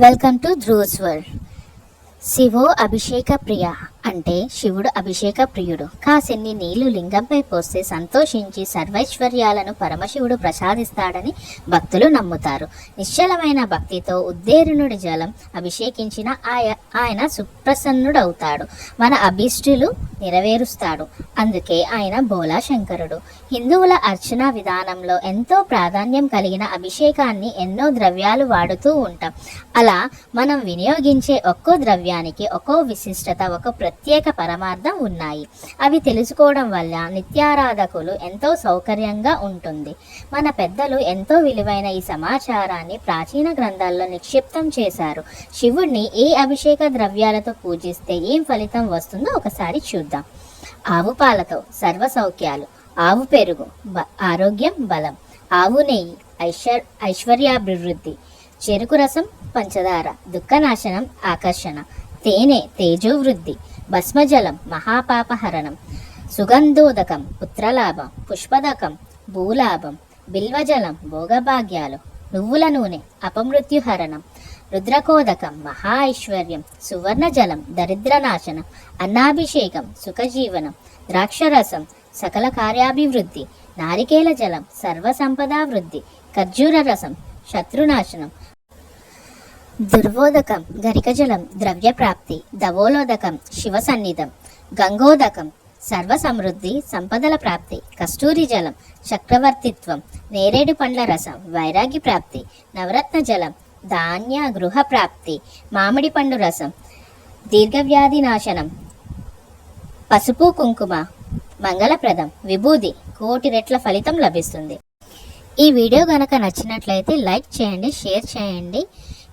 Welcome to Dhruv's world. శివో అభిషేక ప్రియ అంటే శివుడు అభిషేక ప్రియుడు. కాసిన్ని నీళ్లు లింగంపై పోస్తే సంతోషించి సర్వైశ్వర్యాలను పరమశివుడు ప్రసాదిస్తాడని భక్తులు నమ్ముతారు. నిశ్చలమైన భక్తితో ఉద్దేరునుడి జలం అభిషేకించిన ఆయన సుప్రసన్నుడవుతాడు, మన అభిష్టులు నెరవేరుస్తాడు. అందుకే ఆయన భోలా శంకరుడు. హిందువుల అర్చనా విధానంలో ఎంతో ప్రాధాన్యం కలిగిన అభిషేకాన్ని ఎన్నో ద్రవ్యాలు వాడుతూ ఉంటాం. అలా మనం వినియోగించే ఒక్కో ద్రవ్యానికి ఒక్కో విశిష్టత, ఒక ప్రత్యేక పరమార్థం ఉన్నాయి. అవి తెలుసుకోవడం వల్ల నిత్యారాధకులు ఎంతో సౌకర్యంగా ఉంటుంది. మన పెద్దలు ఎంతో విలువైన ఈ సమాచారాన్ని ప్రాచీన గ్రంథాల్లో నిక్షిప్తం చేశారు. శివుడిని ఏ అభిషేక ద్రవ్యాలతో పూజిస్తే ఏం ఫలితం వస్తుందో ఒకసారి చూద్దాం. ఆవు పాలతో సర్వ సౌఖ్యాలు, ఆవు పెరుగు ఆరోగ్యం బలం, ఆవు నెయ్యి ఐశ్వర్యాభివృద్ధి, చెరుకు రసం పంచదార దుఃఖనాశనం ఆకర్షణ, తేనె తేజోవృద్ధి, భస్మజలం మహాపాపహరణం, సుగంధోదకం పుత్రలాభం, పుష్పదకం భూలాభం, బిల్వజలం భోగభాగ్యాలు, నువ్వుల నూనె అపమృత్యుహరణం, రుద్రకోదకం మహా ఐశ్వర్యం, సువర్ణజలం దరిద్రనాశనం, అన్నాభిషేకం సుఖజీవనం, ద్రాక్షరసం సకల కార్యాభివృద్ధి, నారికేల జలం సర్వసంపదావృద్ధి, ఖర్జూర రసం శత్రునాశనం, దుర్వోదకం గరికజలం ద్రవ్యప్రాప్తి, దవోలోదకం శివ సన్నిధం, గంగోదకం సర్వ సమృద్ధి సంపదల ప్రాప్తి, కస్తూరి జలం చక్రవర్తిత్వం, నేరేడు పండ్ల రసం వైరాగ్య ప్రాప్తి, నవరత్న జలం ధాన్య గృహ ప్రాప్తి, మామిడి పండు రసం దీర్ఘవ్యాధి నాశనం, పసుపు కుంకుమ మంగళప్రదం, విభూది కోటి రెట్ల ఫలితం లభిస్తుంది. ఈ వీడియో కనుక నచ్చినట్లయితే లైక్ చేయండి, షేర్ చేయండి,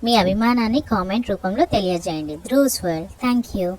మీ అభిమానాన్ని కామెంట్ రూపంలో తెలియజేయండి. ధ్రువ్స్ వరల్డ్. Thank you.